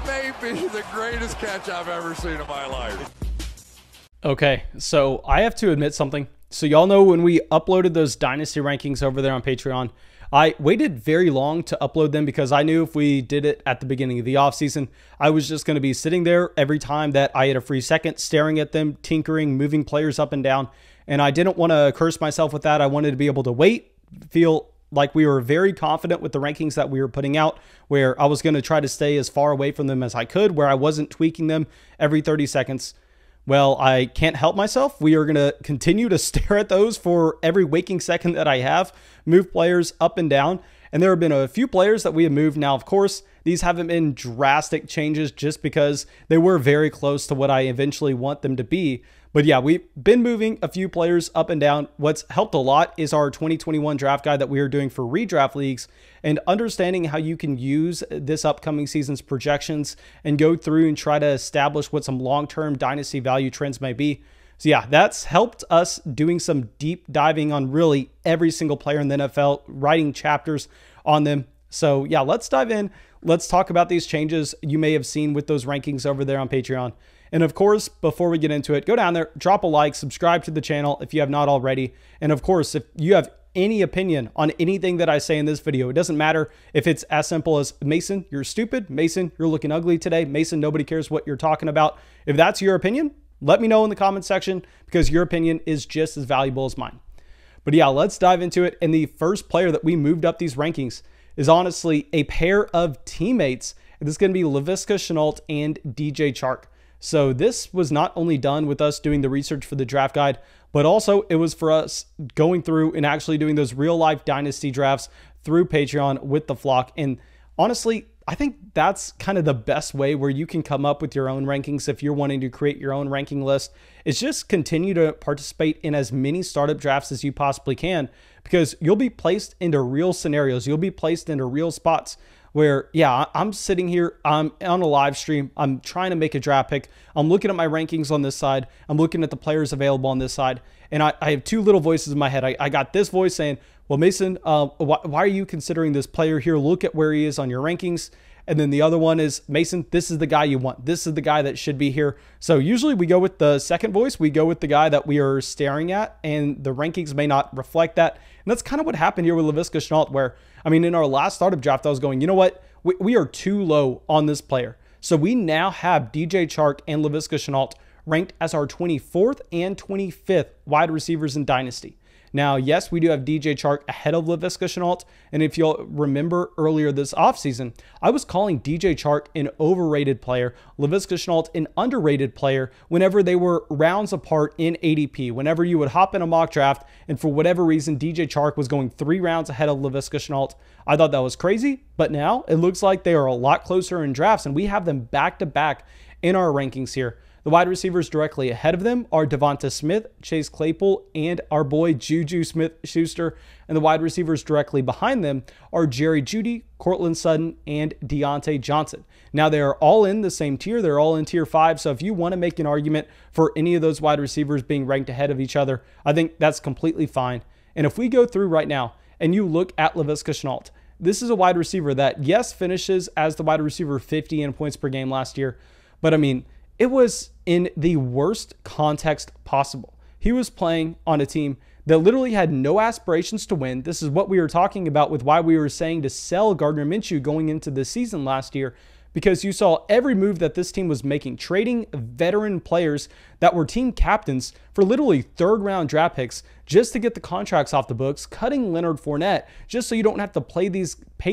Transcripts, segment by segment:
That may be the greatest catch I've ever seen in my life. Okay, so I have to admit something. So y'all know when we uploaded those Dynasty rankings over there on Patreon, I waited very long to upload them because I knew if we did it at the beginning of the offseason, I was just going to be sitting there every time that I had a free second, staring at them, tinkering, moving players up and down. And I didn't want to curse myself with that. I wanted to be able to wait, feel like we were very confident with the rankings that we were putting out, where I was going to try to stay as far away from them as I could, where I wasn't tweaking them every 30 seconds. Well, I can't help myself. We are going to continue to stare at those for every waking second that I have, move players up and down. And there have been a few players that we have moved. Now, of course, these haven't been drastic changes just because they were very close to what I eventually want them to be. But yeah, we've been moving a few players up and down. What's helped a lot is our 2021 draft guide that we are doing for redraft leagues, and understanding how you can use this upcoming season's projections and go through and try to establish what some long-term dynasty value trends may be. So yeah, that's helped us doing some deep diving on really every single player in the NFL, writing chapters on them. So yeah, let's dive in. Let's talk about these changes you may have seen with those rankings over there on Patreon. And of course, before we get into it, go down there, drop a like, subscribe to the channel if you have not already. And of course, if you have any opinion on anything that I say in this video, it doesn't matter if it's as simple as, Mason, you're stupid. Mason, you're looking ugly today. Mason, nobody cares what you're talking about. If that's your opinion, let me know in the comment section, because your opinion is just as valuable as mine. But yeah, let's dive into it. And the first player that we moved up these rankings is honestly a pair of teammates. This is going to be Laviska Shenault and DJ Chark. So this was not only done with us doing the research for the draft guide, but also it was for us going through and actually doing those real life dynasty drafts through Patreon with the flock. And honestly, I think that's kind of the best way where you can come up with your own rankings if you're wanting to create your own ranking list. Is just continue to participate in as many startup drafts as you possibly can, because you'll be placed into real scenarios. You'll be placed into real spots where, yeah, I'm sitting here, I'm on a live stream, I'm trying to make a draft pick, I'm looking at my rankings on this side, I'm looking at the players available on this side, and I have two little voices in my head. I got this voice saying, well, Mason, why are you considering this player here? Look at where he is on your rankings. And then the other one is, Mason, this is the guy you want. This is the guy that should be here. So usually we go with the second voice. We go with the guy that we are staring at, and the rankings may not reflect that. And that's kind of what happened here with Laviska Shenault, where, I mean, in our last startup draft, I was going, you know what? We are too low on this player. So we now have DJ Chark and Laviska Shenault ranked as our 24th and 25th wide receivers in Dynasty. Now, yes, we do have DJ Chark ahead of Laviska Shenault. And if you'll remember earlier this offseason, I was calling DJ Chark an overrated player, Laviska Shenault an underrated player whenever they were rounds apart in ADP. Whenever you would hop in a mock draft and for whatever reason, DJ Chark was going 3 rounds ahead of Laviska Shenault, I thought that was crazy. But now it looks like they are a lot closer in drafts, and we have them back to back in our rankings here. The wide receivers directly ahead of them are Devonta Smith, Chase Claypool, and our boy Juju Smith-Schuster. And the wide receivers directly behind them are Jerry Jeudy, Courtland Sutton, and Deontay Johnson. Now, they are all in the same tier. They're all in tier 5. So if you want to make an argument for any of those wide receivers being ranked ahead of each other, I think that's completely fine. And if we go through right now and you look at Laviska Shenault, this is a wide receiver that, yes, finishes as the wide receiver 50 in points per game last year. But I mean, it was in the worst context possible. He was playing on a team that literally had no aspirations to win. This is what we were talking about with why we were saying to sell Gardner Minshew going into the season last year, because you saw every move that this team was making, trading veteran players that were team captains for literally third-round draft picks just to get the contracts off the books, cutting Leonard Fournette just so you don't have to pay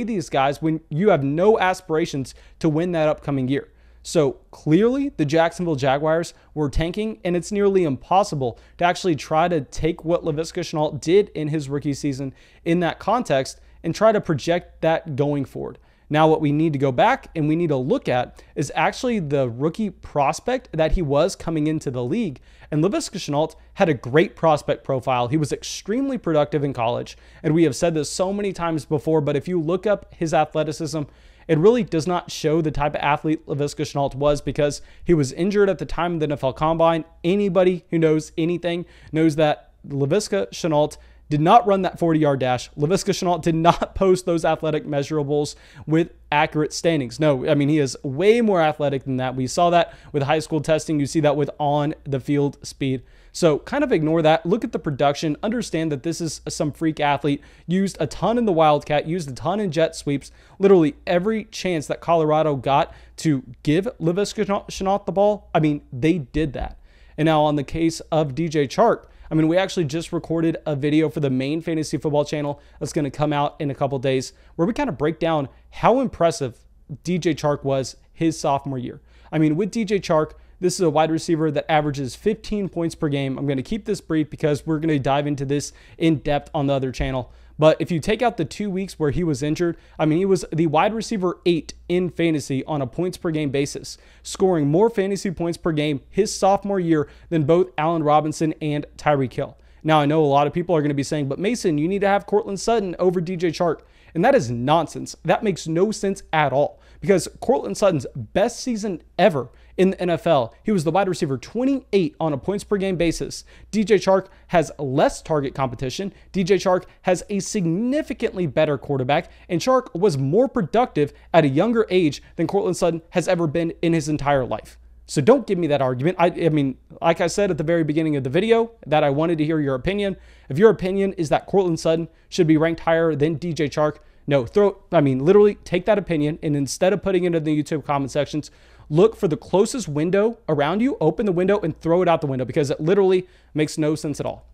these guys when you have no aspirations to win that upcoming year. So clearly the Jacksonville Jaguars were tanking, and it's nearly impossible to actually try to take what Laviska Shenault did in his rookie season in that context and try to project that going forward. Now, what we need to go back and we need to look at is actually the rookie prospect that he was coming into the league. And Laviska Shenault had a great prospect profile. He was extremely productive in college. And we have said this so many times before, but if you look up his athleticism, it really does not show the type of athlete Laviska Shenault was, because he was injured at the time of the NFL Combine. Anybody who knows anything knows that Laviska Shenault did not run that 40-yard dash. Laviska Shenault did not post those athletic measurables with accurate standings. No, I mean, he is way more athletic than that. We saw that with high school testing. You see that with on-the-field speed. So kind of ignore that. Look at the production. Understand that this is some freak athlete. Used a ton in the Wildcat. Used a ton in jet sweeps. Literally every chance that Colorado got to give Laviska Shenault the ball, I mean, they did that. And now on the case of DJ Chark, I mean, we actually just recorded a video for the main fantasy football channel that's going to come out in a couple days where we kind of break down how impressive DJ Chark was his sophomore year. I mean, with DJ Chark, this is a wide receiver that averages 15 points per game. I'm going to keep this brief because we're going to dive into this in depth on the other channel. But if you take out the 2 weeks where he was injured, I mean, he was the wide receiver 8 in fantasy on a points per game basis, scoring more fantasy points per game his sophomore year than both Allen Robinson and Tyreek Hill. Now, I know a lot of people are going to be saying, but Mason, you need to have Courtland Sutton over DJ Chark. And that is nonsense. That makes no sense at all because Courtland Sutton's best season ever in the NFL, he was the wide receiver 28 on a points per game basis. DJ Chark has less target competition. DJ Chark has a significantly better quarterback, and Chark was more productive at a younger age than Courtland Sutton has ever been in his entire life. So don't give me that argument. I mean, like I said at the very beginning of the video, that I wanted to hear your opinion. If your opinion is that Courtland Sutton should be ranked higher than DJ Chark, no, literally take that opinion, and instead of putting it in the YouTube comment sections, look for the closest window around you, open the window, and throw it out the window because it literally makes no sense at all.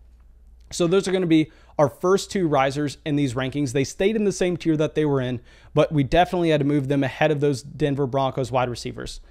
So those are going to be our first two risers in these rankings. They stayed in the same tier that they were in, but we definitely had to move them ahead of those Denver Broncos wide receivers.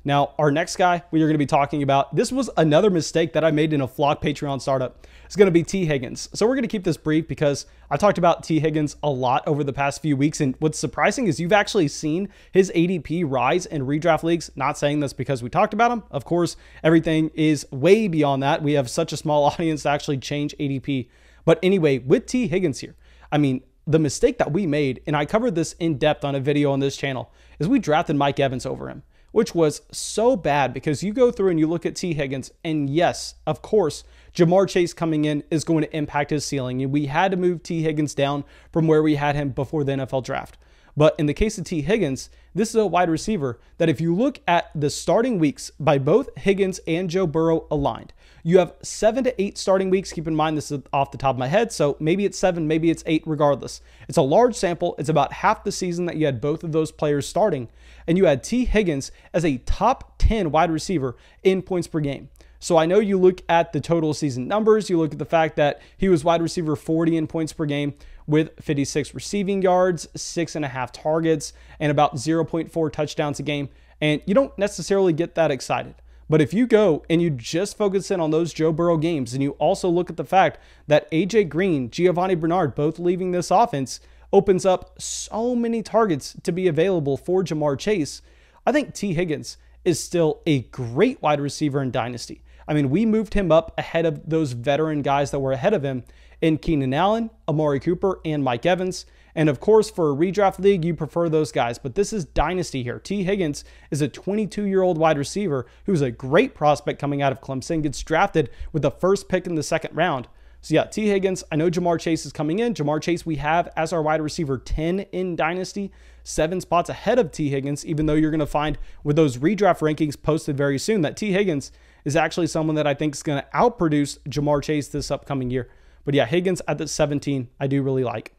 Now, our next guy we are going to be talking about, this was another mistake that I made in a Flock Patreon startup. It's going to be T. Higgins. So we're going to keep this brief because I talked about T. Higgins a lot over the past few weeks. And what's surprising is you've actually seen his ADP rise in redraft leagues. Not saying that's because we talked about him. Of course, everything is way beyond that. We have such a small audience to actually change ADP. But anyway, with T. Higgins here, I mean, the mistake that we made, and I covered this in depth on a video on this channel, is we drafted Mike Evans over him, which was so bad because you go through and you look at T. Higgins, and yes, of course, Jamar Chase coming in is going to impact his ceiling. And we had to move T. Higgins down from where we had him before the NFL draft. But in the case of T. Higgins, this is a wide receiver that if you look at the starting weeks by both Higgins and Joe Burrow aligned, you have 7 to 8 starting weeks. Keep in mind, this is off the top of my head, so maybe it's 7, maybe it's 8, regardless. It's a large sample. It's about half the season that you had both of those players starting, and you had T. Higgins as a top 10 wide receiver in points per game. So I know you look at the total season numbers, you look at the fact that he was wide receiver 40 in points per game with 56 receiving yards, 6.5 targets, and about 0.4 touchdowns a game, and you don't necessarily get that excited. But if you go and you just focus in on those Joe Burrow games, and you also look at the fact that A.J. Green, Giovanni Bernard, both leaving this offense, opens up so many targets to be available for Jamar Chase, I think T. Higgins is still a great wide receiver in Dynasty. I mean, we moved him up ahead of those veteran guys that were ahead of him in Keenan Allen, Amari Cooper, and Mike Evans. And of course, for a redraft league, you prefer those guys. But this is Dynasty here. T. Higgins is a 22-year-old wide receiver who's a great prospect coming out of Clemson, gets drafted with the first pick in the second round. So yeah, T. Higgins, I know Jamar Chase is coming in. Jamar Chase we have as our wide receiver 10 in Dynasty, 7 spots ahead of T. Higgins, even though you're going to find with those redraft rankings posted very soon that T. Higgins is actually someone that I think is going to outproduce Jamar Chase this upcoming year. But yeah, Higgins at the 17, I do really like.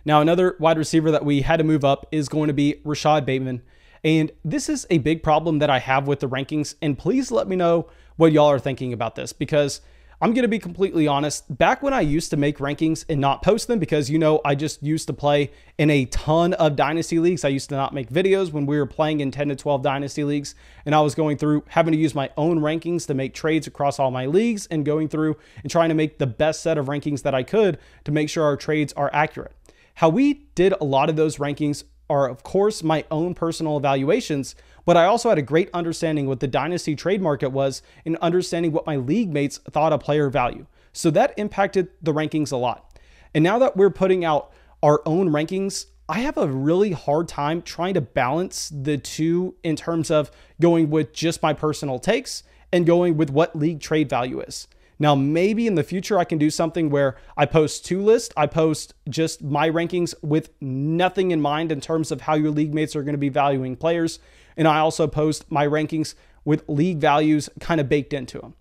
Now, another wide receiver that we had to move up is going to be Rashod Bateman. And this is a big problem that I have with the rankings. And please let me know what y'all are thinking about this, because I'm going to be completely honest. Back when I used to make rankings and not post them, because, you know, I just used to play in a ton of Dynasty leagues. I used to not make videos when we were playing in 10 to 12 Dynasty leagues. And I was going through having to use my own rankings to make trades across all my leagues and going through and trying to make the best set of rankings that I could to make sure our trades are accurate. How we did a lot of those rankings are, of course, my own personal evaluations, but I also had a great understanding what the Dynasty trade market was and understanding what my league mates thought of player value. So that impacted the rankings a lot. And now that we're putting out our own rankings, I have a really hard time trying to balance the two in terms of going with just my personal takes and going with what league trade value is. Now, maybe in the future, I can do something where I post 2 lists. I post just my rankings with nothing in mind in terms of how your league mates are going to be valuing players. And I also post my rankings with league values kind of baked into them.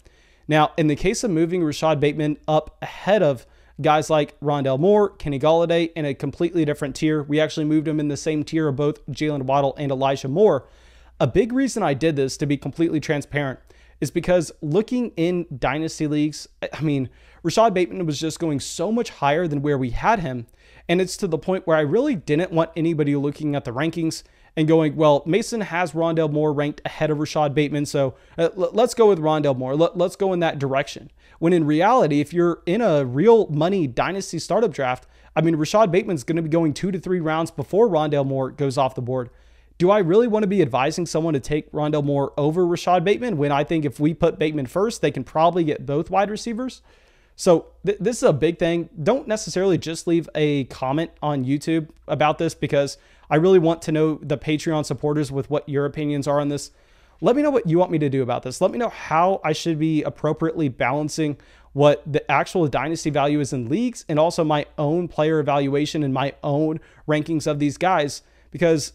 Now, in the case of moving Rashod Bateman up ahead of guys like Rondale Moore, Kenny Golladay in a completely different tier, we actually moved him in the same tier of both Jalen Waddle and Elijah Moore. A big reason I did this, to be completely transparent, is because looking in dynasty leagues, I mean, Rashod Bateman was just going so much higher than where we had him. And it's to the point where I really didn't want anybody looking at the rankings and going, well, Mason has Rondale Moore ranked ahead of Rashod Bateman, so let's go with Rondale Moore. Let's go in that direction. When in reality, if you're in a real money dynasty startup draft, I mean, Rashod Bateman's going to be going 2 to 3 rounds before Rondale Moore goes off the board. Do I really want to be advising someone to take Rondale Moore over Rashod Bateman when I think if we put Bateman first, they can probably get both wide receivers? So this is a big thing. Don't necessarily just leave a comment on YouTube about this, because I really want to know the Patreon supporters with what your opinions are on this. Let me know what you want me to do about this. Let me know how I should be appropriately balancing what the actual dynasty value is in leagues and also my own player evaluation and my own rankings of these guys, because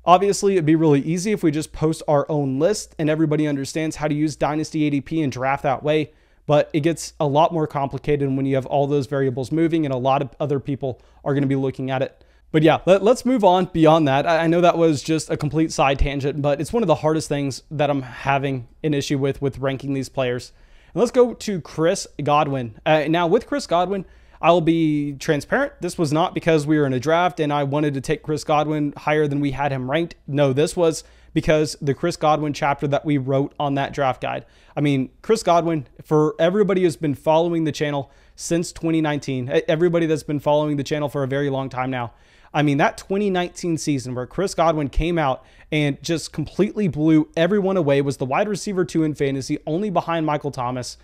obviously, it'd be really easy if we just post our own list and everybody understands how to use Dynasty ADP and draft that way. But it gets a lot more complicated when you have all those variables moving and a lot of other people are going to be looking at it. But yeah, let's move on beyond that. I know that was just a complete side tangent, but it's one of the hardest things that I'm having an issue with ranking these players. And let's go to Chris Godwin. Now, with Chris Godwin, I'll be transparent. This was not because we were in a draft and I wanted to take Chris Godwin higher than we had him ranked. No, this was because the Chris Godwin chapter that we wrote on that draft guide. I mean, Chris Godwin, for everybody who's been following the channel since 2019, everybody that's been following the channel for a very long time now, I mean, that 2019 season where Chris Godwin came out and just completely blew everyone away, was the wide receiver 2 in fantasy, only behind Michael Thomas.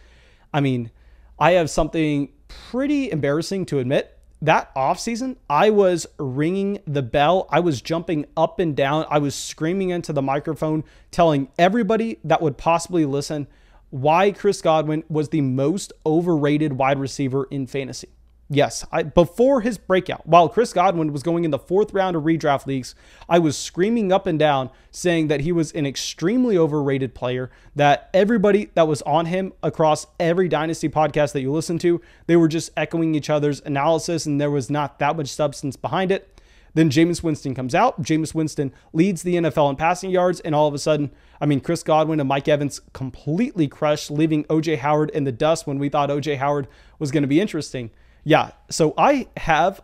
I mean, I have something pretty embarrassing to admit. That offseason, I was ringing the bell. I was jumping up and down. I was screaming into the microphone, telling everybody that would possibly listen why Chris Godwin was the most overrated wide receiver in fantasy. Yes, before his breakout, while Chris Godwin was going in the 4th round of redraft leagues, I was screaming up and down saying that he was an extremely overrated player, that everybody that was on him across every Dynasty podcast that you listen to, they were just echoing each other's analysis and there was not that much substance behind it. Then Jameis Winston comes out. Jameis Winston leads the NFL in passing yards, and all of a sudden, I mean, Chris Godwin and Mike Evans completely crushed, leaving O.J. Howard in the dust when we thought O.J. Howard was going to be interesting. Yeah, so I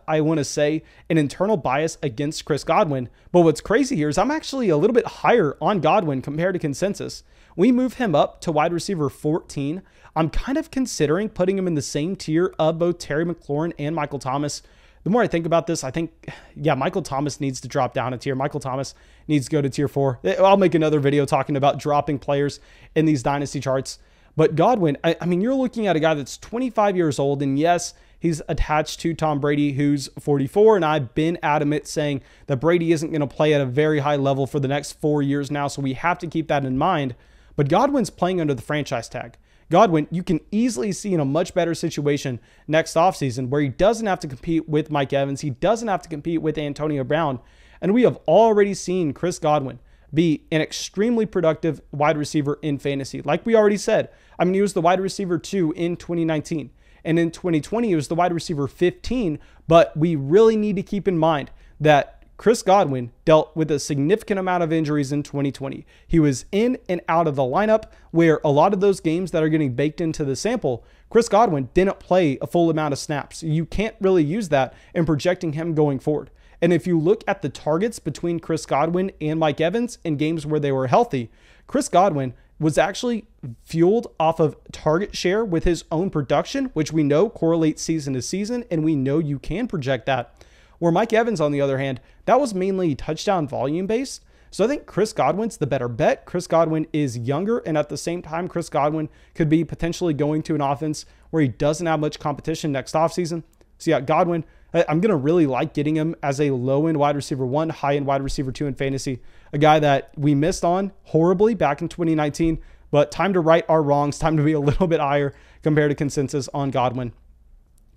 want to say, an internal bias against Chris Godwin. But what's crazy here is I'm actually a little bit higher on Godwin compared to consensus. We move him up to wide receiver 14. I'm kind of considering putting him in the same tier of both Terry McLaurin and Michael Thomas. The more I think about this, I think, yeah, Michael Thomas needs to drop down a tier. Michael Thomas needs to go to tier 4. I'll make another video talking about dropping players in these dynasty charts. But Godwin, I mean, you're looking at a guy that's 25 years old, and yes, he's attached to Tom Brady, who's 44, and I've been adamant saying that Brady isn't going to play at a very high level for the next 4 years now, so we have to keep that in mind. But Godwin's playing under the franchise tag. Godwin, you can easily see in a much better situation next offseason where he doesn't have to compete with Mike Evans. He doesn't have to compete with Antonio Brown. And we have already seen Chris Godwin be an extremely productive wide receiver in fantasy. Like we already said, I mean, he was the wide receiver 2 in 2019. And in 2020, he was the wide receiver 15. But we really need to keep in mind that Chris Godwin dealt with a significant amount of injuries in 2020. He was in and out of the lineup, where a lot of those games that are getting baked into the sample, Chris Godwin didn't play a full amount of snaps. You can't really use that in projecting him going forward. And if you look at the targets between Chris Godwin and Mike Evans in games where they were healthy, Chris Godwin was actually fueled off of target share with his own production, which we know correlates season to season, and we know you can project that. Where Mike Evans, on the other hand, that was mainly touchdown volume based. So I think Chris Godwin's the better bet. Chris Godwin is younger, and at the same time, Chris Godwin could be potentially going to an offense where he doesn't have much competition next offseason. So yeah, Godwin, I'm going to really like getting him as a low-end wide receiver 1, high-end wide receiver 2 in fantasy. A guy that we missed on horribly back in 2019, But time to right our wrongs, time to be a little bit higher compared to consensus on Godwin.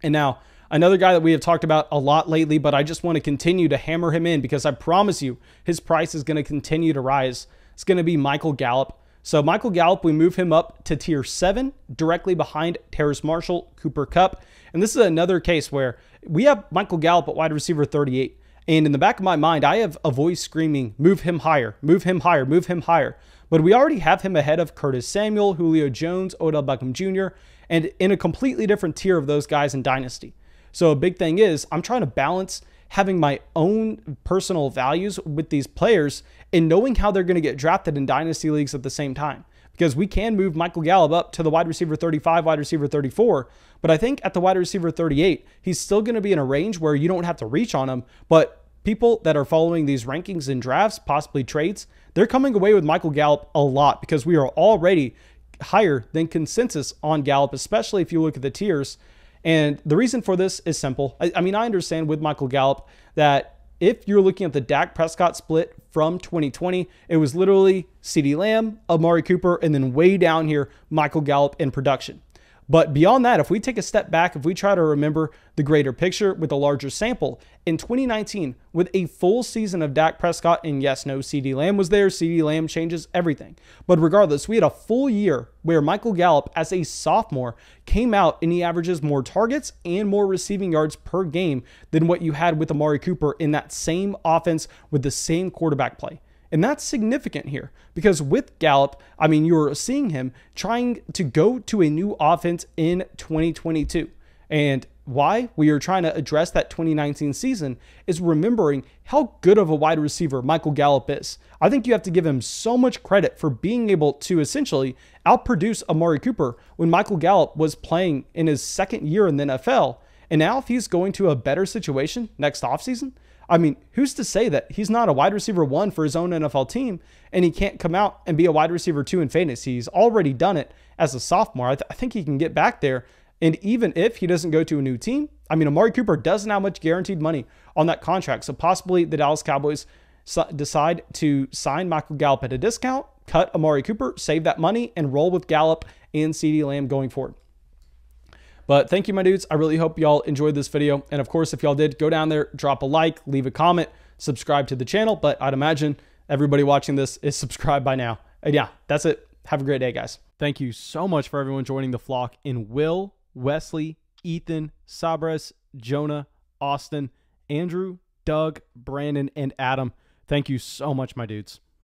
And now, another guy that we have talked about a lot lately, but I just want to continue to hammer him in because I promise you his price is going to continue to rise. It's going to be Michael Gallup. So Michael Gallup, we move him up to tier 7, directly behind Terrace Marshall, Cooper Kupp. And this is another case where we have Michael Gallup at wide receiver 38. And in the back of my mind, I have a voice screaming, move him higher, move him higher, move him higher. But we already have him ahead of Curtis Samuel, Julio Jones, Odell Beckham Jr., and in a completely different tier of those guys in Dynasty. So a big thing is I'm trying to balance having my own personal values with these players and knowing how they're going to get drafted in Dynasty leagues at the same time. Because we can move Michael Gallup up to the wide receiver 35, wide receiver 34. But I think at the wide receiver 38, he's still going to be in a range where you don't have to reach on him. But people that are following these rankings and drafts, possibly trades, they're coming away with Michael Gallup a lot because we are already higher than consensus on Gallup, especially if you look at the tiers. And the reason for this is simple. I mean, I understand with Michael Gallup that if you're looking at the Dak Prescott split from 2020, it was literally CeeDee Lamb, Amari Cooper, and then way down here, Michael Gallup in production. But beyond that, if we take a step back, if we try to remember the greater picture with a larger sample, in 2019, with a full season of Dak Prescott, and yes, no, CeeDee Lamb was there. CeeDee Lamb changes everything. But regardless, we had a full year where Michael Gallup, as a sophomore, came out and he averages more targets and more receiving yards per game than what you had with Amari Cooper in that same offense with the same quarterback play. And that's significant here because with Gallup, I mean, you're seeing him trying to go to a new offense in 2022. And why we are trying to address that 2019 season is remembering how good of a wide receiver Michael Gallup is. I think you have to give him so much credit for being able to essentially outproduce Amari Cooper when Michael Gallup was playing in his second year in the NFL. And now if he's going to a better situation next offseason, I mean, who's to say that he's not a wide receiver 1 for his own NFL team and he can't come out and be a wide receiver 2 in fantasy? He's already done it as a sophomore. I think he can get back there. And even if he doesn't go to a new team, I mean, Amari Cooper doesn't have much guaranteed money on that contract. So possibly the Dallas Cowboys decide to sign Michael Gallup at a discount, cut Amari Cooper, save that money, and roll with Gallup and CeeDee Lamb going forward. But thank you, my dudes. I really hope y'all enjoyed this video. And of course, if y'all did, go down there, drop a like, leave a comment, subscribe to the channel. But I'd imagine everybody watching this is subscribed by now. And yeah, that's it. Have a great day, guys. Thank you so much for everyone joining the flock in Will, Wesley, Ethan, Sabres, Jonah, Austin, Andrew, Doug, Brandon, and Adam. Thank you so much, my dudes.